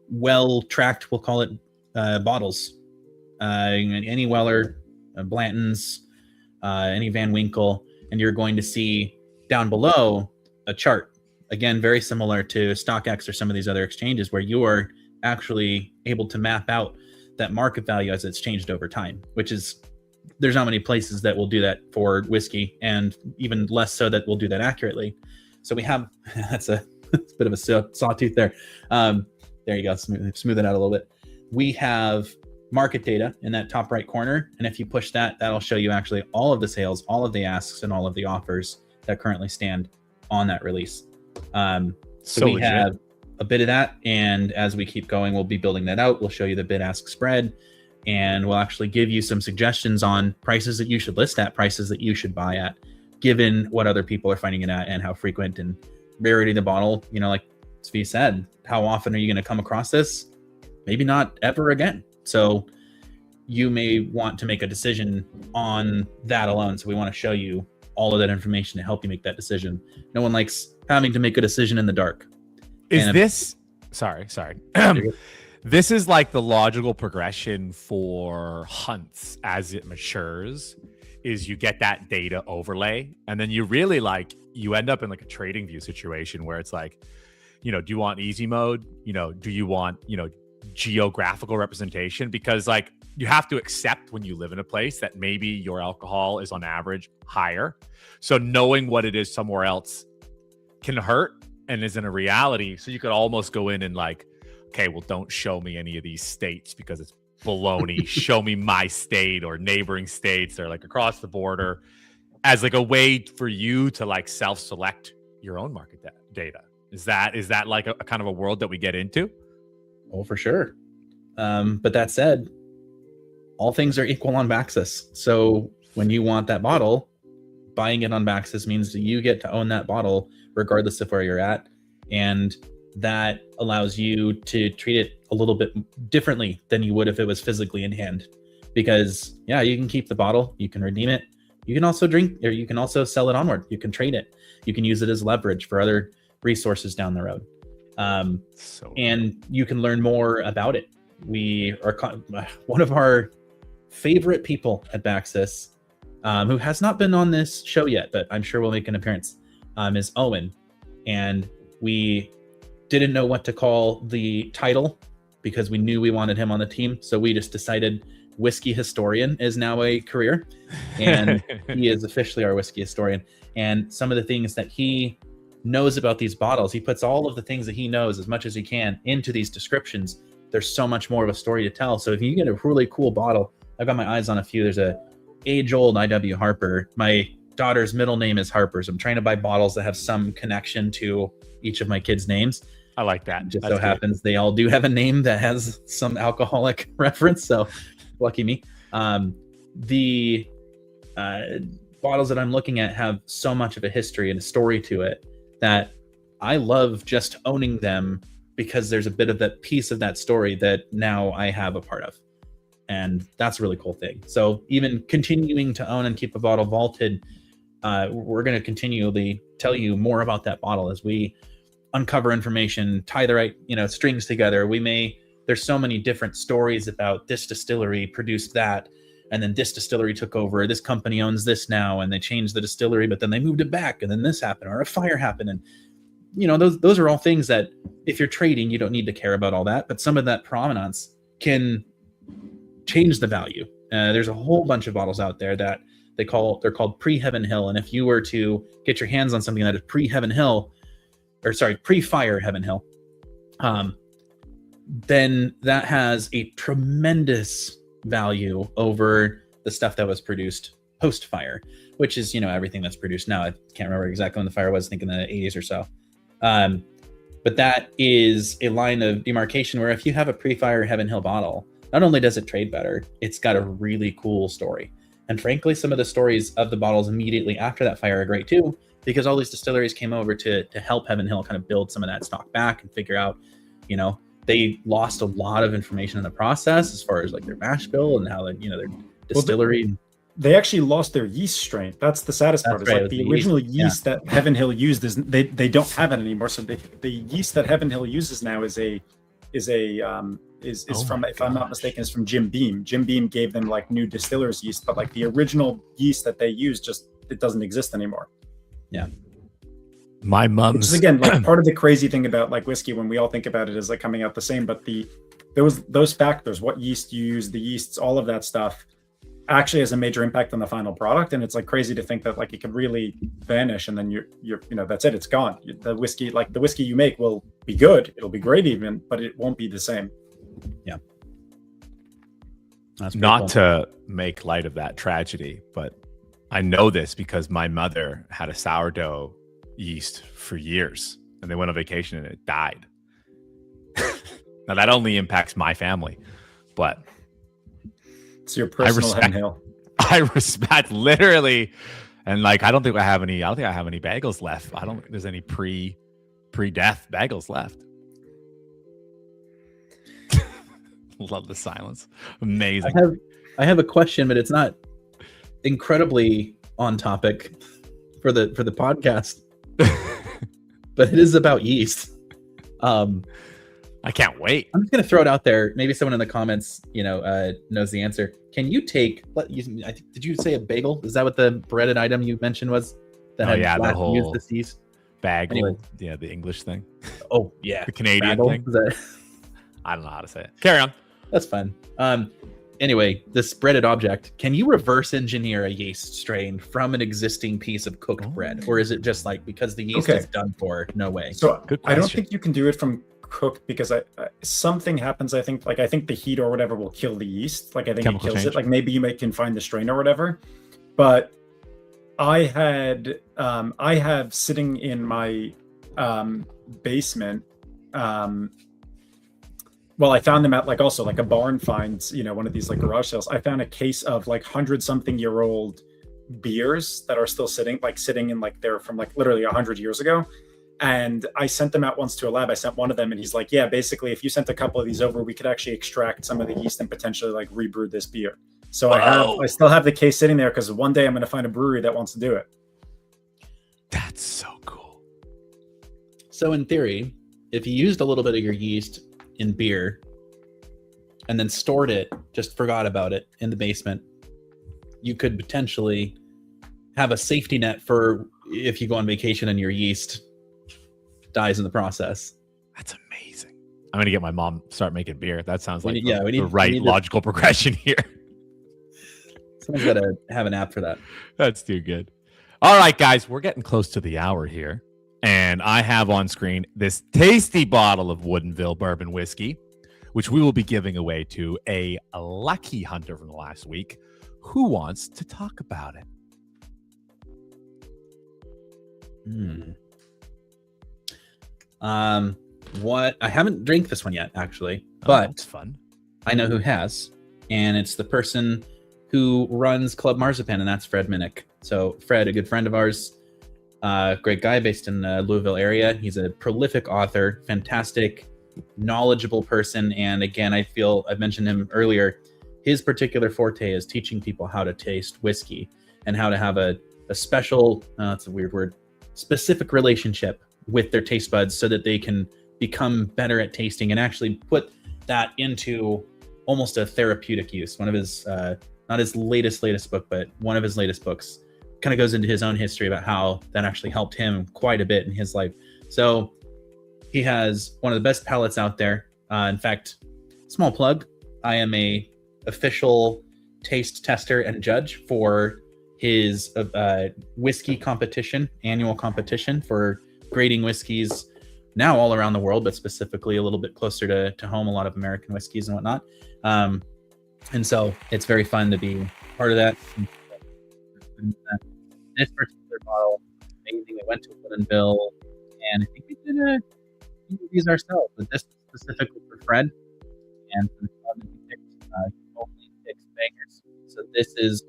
well-tracked, we'll call it bottles, any Weller, Blanton's, any Van Winkle, and you're going to see down below a chart. Again, very similar to StockX or some of these other exchanges where you are actually able to map out that market value as it's changed over time, which is, there's not many places that will do that for whiskey, and even less so that will do that accurately. So we have, that's a bit of a sawtooth there. There you go, smooth it out a little bit. We have market data in that top right corner, and if you push that, that'll show you actually all of the sales, all of the asks, and all of the offers that currently stand on that release. So we have a bit of that, and as we keep going, we'll be building that out. We'll show you the bid-ask spread, and we'll actually give you some suggestions on prices that you should list at, prices that you should buy at, given what other people are finding it at and how frequent and rarity of the bottle. Like Svi said, how often are you going to come across this? Maybe not ever again. So you may want to make a decision on that alone. So we want to show you all of that information to help you make that decision. No one likes having to make a decision in the dark. Sorry. This is like the logical progression for hunts as it matures, is you get that data overlay, and then you really you end up in like a trading view situation where it's like, do you want easy mode? Do you want, geographical representation? Because you have to accept when you live in a place that maybe your alcohol is on average higher. So knowing what it is somewhere else can hurt and isn't a reality. So you could almost go in and okay, well, don't show me any of these states because it's baloney. Show me my state or neighboring states or across the border as a way for you to self-select your own market data. Is that like a kind of a world that we get into? Oh, for sure. But that said, all things are equal on Baxis. So when you want that bottle, buying it on Baxis means that you get to own that bottle regardless of where you're at. And that allows you to treat it a little bit differently than you would if it was physically in hand. Because you can keep the bottle, you can redeem it, you can also drink, or you can also sell it onward. You can trade it. You can use it as leverage for other resources down the road. And you can learn more about it. We are one of our favorite people at Baxis, who has not been on this show yet, but I'm sure will make an appearance, is Owen. And we didn't know what to call the title because we knew we wanted him on the team. So we just decided whiskey historian is now a career, and he is officially our whiskey historian. And some of the things that he knows about these bottles, he puts all of the things that he knows as much as he can into these descriptions. There's so much more of a story to tell. So if you get a really cool bottle, I've got my eyes on a few. There's a age-old IW Harper. My daughter's middle name is Harper, so I'm trying to buy bottles that have some connection to each of my kids' names. I like that. Just so happens they all do have a name that has some alcoholic reference, so lucky me. The bottles that I'm looking at have so much of a history and a story to it that I love just owning them because there's a bit of that piece of that story that now I have a part of. And that's a really cool thing. So even continuing to own and keep a bottle vaulted, we're going to continually tell you more about that bottle as we uncover information, tie the right, strings together. There's so many different stories about this distillery produced that, and then this distillery took over, this company owns this now, and they changed the distillery, but then they moved it back, and then this happened, or a fire happened. And those are all things that if you're trading, you don't need to care about all that, but some of that provenance can change the value. There's a whole bunch of bottles out there that they're called pre-Heaven Hill, and if you were to get your hands on something that is pre-Heaven Hill, pre-fire Heaven Hill, then that has a tremendous value over the stuff that was produced post-fire, which is everything that's produced now. I can't remember exactly when the fire was, I think in the 80s or so. But that is a line of demarcation where if you have a pre-fire Heaven Hill bottle, not only does it trade better, it's got a really cool story. And frankly, some of the stories of the bottles immediately after that fire are great too, because all these distilleries came over to help Heaven Hill kind of build some of that stock back and figure out, they lost a lot of information in the process as far as like their mash bill and how their distillery. They actually lost their yeast strain. That's the saddest part. Right, like the original yeast that Heaven Hill used they don't have it anymore. So the yeast that Heaven Hill uses now is from, if I'm not mistaken, is from Jim Beam. Jim Beam gave them like new distiller's yeast, but like the original yeast that they used it doesn't exist anymore. Yeah. My mom's, which is again like part of the crazy thing about like whiskey when we all think about it is like coming out the same, but those factors, what yeast you use, the yeasts, all of that stuff actually has a major impact on the final product. And it's like crazy to think that like it could really vanish and then you're that's it, it's gone. The whiskey you make will be good, it'll be great even, but it won't be the same. Yeah. That's not cool. to make light of that tragedy, but I know this because my mother had a sourdough yeast for years and they went on vacation and it died. Now that only impacts my family, but it's your personal Heaven Hill. I respect literally, and like I don't think I have any bagels left. I don't think there's any pre-death bagels left. Love the silence. Amazing. I have a question, but it's not incredibly on topic for the podcast. But it is about yeast. I can't wait. I'm just gonna throw it out there. Maybe someone in the comments, knows the answer. Can you take? Did you say a bagel? Is that what the breaded item you mentioned was? That the whole used this yeast. Bagel. Anyway. Yeah, the English thing. Oh yeah, the Canadian Bagel? thing. Is that... I don't know how to say it. Carry on. That's fine. Anyway, this breaded object, can you reverse engineer a yeast strain from an existing piece of cooked bread? Or is it just like, because the yeast is done for, no way? So I don't think you can do it from cooked because something happens. I think the heat or whatever will kill the yeast. Like I think Chemical it kills change. it. Like maybe you can find the strain or whatever. But I have sitting in my basement, well, I found them at like also like a barn finds, one of these like garage sales. I found a case of like 100-something-year-old beers that are still sitting in like they're from like literally 100 years ago. And I sent them out once to a lab. I sent one of them and he's like, yeah, basically if you sent a couple of these over, we could actually extract some of the yeast and potentially like rebrew this beer. So I still have the case sitting there because one day I'm going to find a brewery that wants to do it. That's so cool. So in theory, if you used a little bit of your yeast in beer and then stored it, just forgot about it in the basement, you could potentially have a safety net for if you go on vacation and your yeast dies in the process. That's amazing. I'm gonna get my mom to start making beer. That sounds like we need to- logical progression here. Someone's got to have an app for that. That's too good. All right, guys, we're getting close to the hour here. And I have on screen this tasty bottle of Woodinville bourbon whiskey, which we will be giving away to a lucky hunter from the last week who wants to talk about it. What? I haven't drank this one yet, actually, but it's fun. I know who has, and it's the person who runs Club Marzipan, and that's Fred Minnick. So Fred, a good friend of ours, great guy based in Louisville area. He's a prolific author, fantastic, knowledgeable person. And again, I feel I've mentioned him earlier. his particular forte is teaching people how to taste whiskey and how to have a special, that's a weird word, specific relationship with their taste buds so that they can become better at tasting and actually put that into almost a therapeutic use. One of his, not his latest book, but one of his latest books kind of goes into his own history about how that actually helped him quite a bit in his life. So he has one of the best palates out there. In fact, small plug, I am a official taste tester and judge for his whiskey competition, annual competition for grading whiskeys now all around the world, but specifically a little bit closer to home, a lot of American whiskeys and whatnot. And so it's very fun to be part of that. And this particular bottle, amazing. We went to Woodinville, and I think we did a few of these ourselves, but this specifically for Fred. And for the club, we picked only 6 bangers. So this is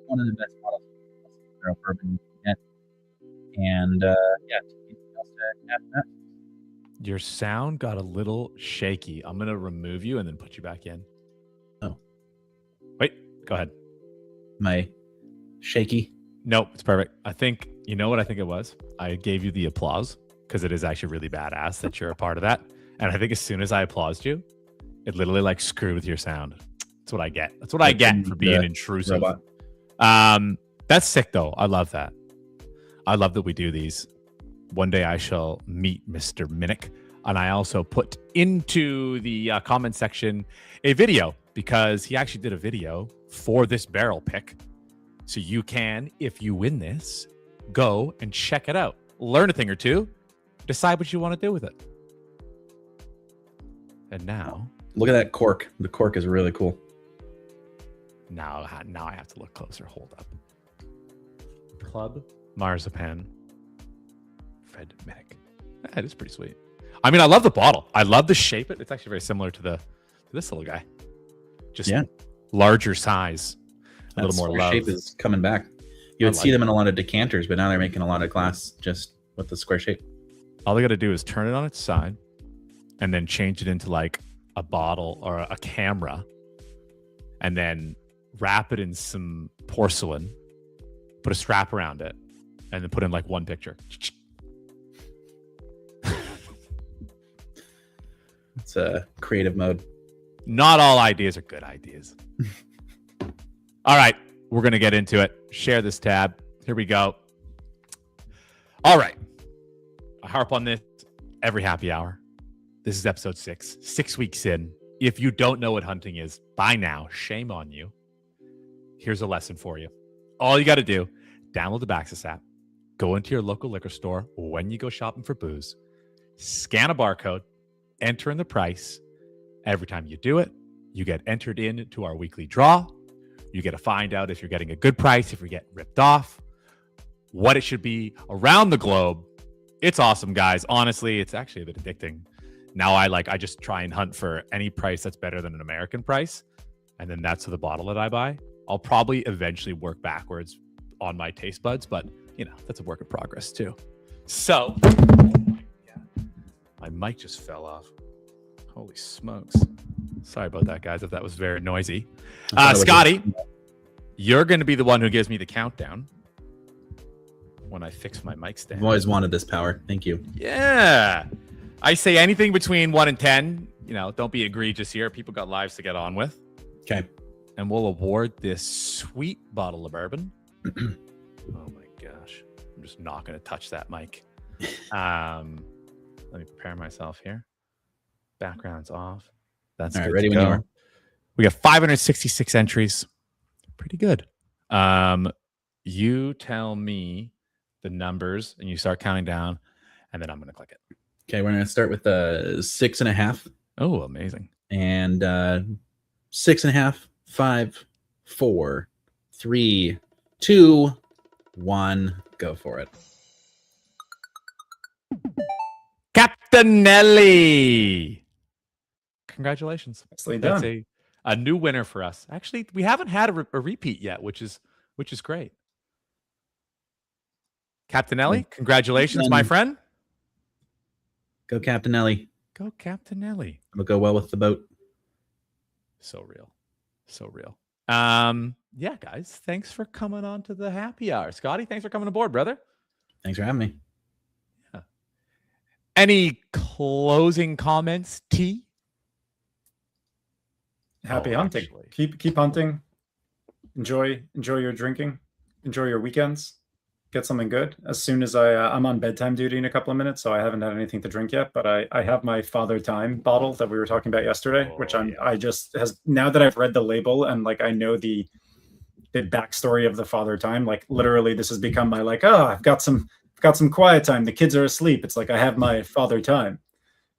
one of the best bottles of barrel bourbon you can get. And yeah, anything else to add to that? Your sound got a little shaky. I'm going to remove you and then put you back in. Oh. Wait, go ahead. My shaky? Nope, it's perfect. I think, you know what I think it was? I gave you the applause because it is actually really badass that you're a part of that. And I think as soon as I applauded you, it literally like screwed with your sound. That's what I get. That's what I get for being intrusive. Robot. That's sick though. I love that. I love that we do these. One day I shall meet Mr. Minnick. And I also put into the comment section a video because he actually did a video for this barrel pick. So you can, if you win this, go and check it out. Learn a thing or two. Decide what you want to do with it. And now... Look at that cork. The cork is really cool. Now I have to look closer. Hold up. Club Marzipan. Fred Minnick. That is pretty sweet. I mean, I love the bottle. I love the shape. It's actually very similar to this little guy. Just larger size. A little more love. Shape is coming back. You would see them in a lot of decanters, but now they're making a lot of glass just with the square shape. All they got to do is turn it on its side and then change it into like a bottle or a camera and then wrap it in some porcelain, put a strap around it, and then put in like one picture. It's a creative mode. Not all ideas are good ideas. All right, we're going to get into it. Share this tab. Here we go. All right. I harp on this every happy hour. This is episode 6, 6 weeks in. If you don't know what hunting is by now, shame on you. Here's a lesson for you. All you got to do, download the Baxis app, go into your local liquor store when you go shopping for booze, scan a barcode, enter in the price. Every time you do it, you get entered into our weekly draw. You get to find out if you're getting a good price, if you're getting ripped off, what it should be around the globe. It's awesome, guys. Honestly, it's actually a bit addicting. Now I just try and hunt for any price that's better than an American price. And then that's the bottle that I buy. I'll probably eventually work backwards on my taste buds, but that's a work in progress too. So, oh my God, my mic just fell off. Holy smokes. Sorry about that, guys, if that was very noisy. Scotty, you're going to be the one who gives me the countdown when I fix my mic stand. I've always wanted this power. Thank you. Yeah. I say anything between 1 and 10. Don't be egregious here. People got lives to get on with. Okay. And we'll award this sweet bottle of bourbon. Oh my gosh. I'm just not going to touch that mic. Let me prepare myself here. Background's off. That's all right. Ready when you are. We got 566 entries. Pretty good. You tell me the numbers and you start counting down, and then I'm going to click it. Okay, we're going to start with 6.5. Oh, amazing. And 6.5, 5, 4, 3, 2, 1. Go for it. Captainelli. Congratulations. Nicely That's done. a new winner for us. Actually, we haven't had a repeat yet, which is great. Captainelli, congratulations, my friend. Go Captainelli. Go Captainelli. It'll go well with the boat. So real. So real. Yeah, guys, thanks for coming on to the happy hour. Scotty, thanks for coming aboard, brother. Thanks for having me. Yeah. Any closing comments, T? Happy Oh, hunting. actually. Keep hunting. Enjoy your drinking. Enjoy your weekends. Get something good. As soon as I'm on bedtime duty in a couple of minutes, so I haven't had anything to drink yet. But I have my Father Time bottle that we were talking about yesterday, which I just has now that I've read the label and like I know the backstory of the Father Time. Like literally, this has become my like, I've got some quiet time. The kids are asleep. It's like I have my Father Time.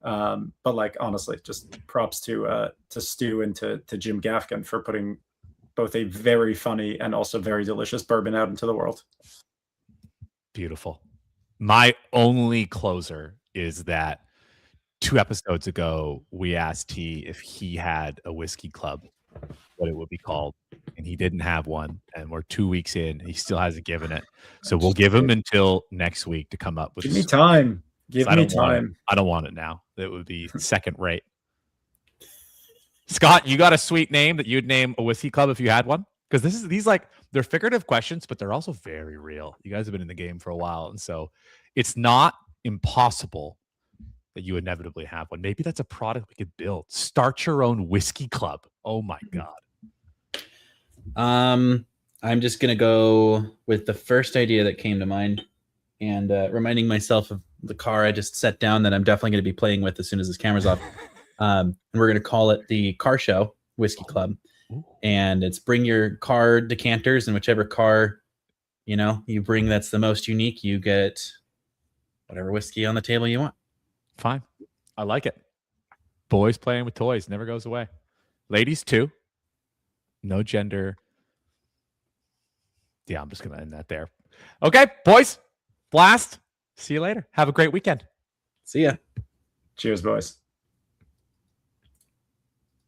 But like honestly, just props to Stu and to Jim Gaffigan for putting both a very funny and also very delicious bourbon out into the world. Beautiful. My only closer is that 2 episodes ago, we asked T if he had a whiskey club, what it would be called, and he didn't have one. And we're 2 weeks in, he still hasn't given it. So we'll give him until next week to come up with. Give me time. Give me time. I don't want it now. It would be second rate. Scott, you got a sweet name that you'd name a whiskey club if you had one? Because these like they're figurative questions, but they're also very real. You guys have been in the game for a while, and so it's not impossible that you inevitably have one. Maybe that's a product we could build. Start your own whiskey club. Oh my god. I'm just gonna go with the first idea that came to mind, and reminding myself of the car I just set down that I'm definitely going to be playing with as soon as this camera's off. And we're going to call it the Car Show Whiskey Club. And it's bring your car decanters, and whichever car, you bring that's the most unique, you get whatever whiskey on the table you want. Fine. I like it. Boys playing with toys never goes away. Ladies too. No gender. Yeah, I'm just going to end that there. Okay, boys. Blast. See you later. Have a great weekend. See ya. Cheers, boys.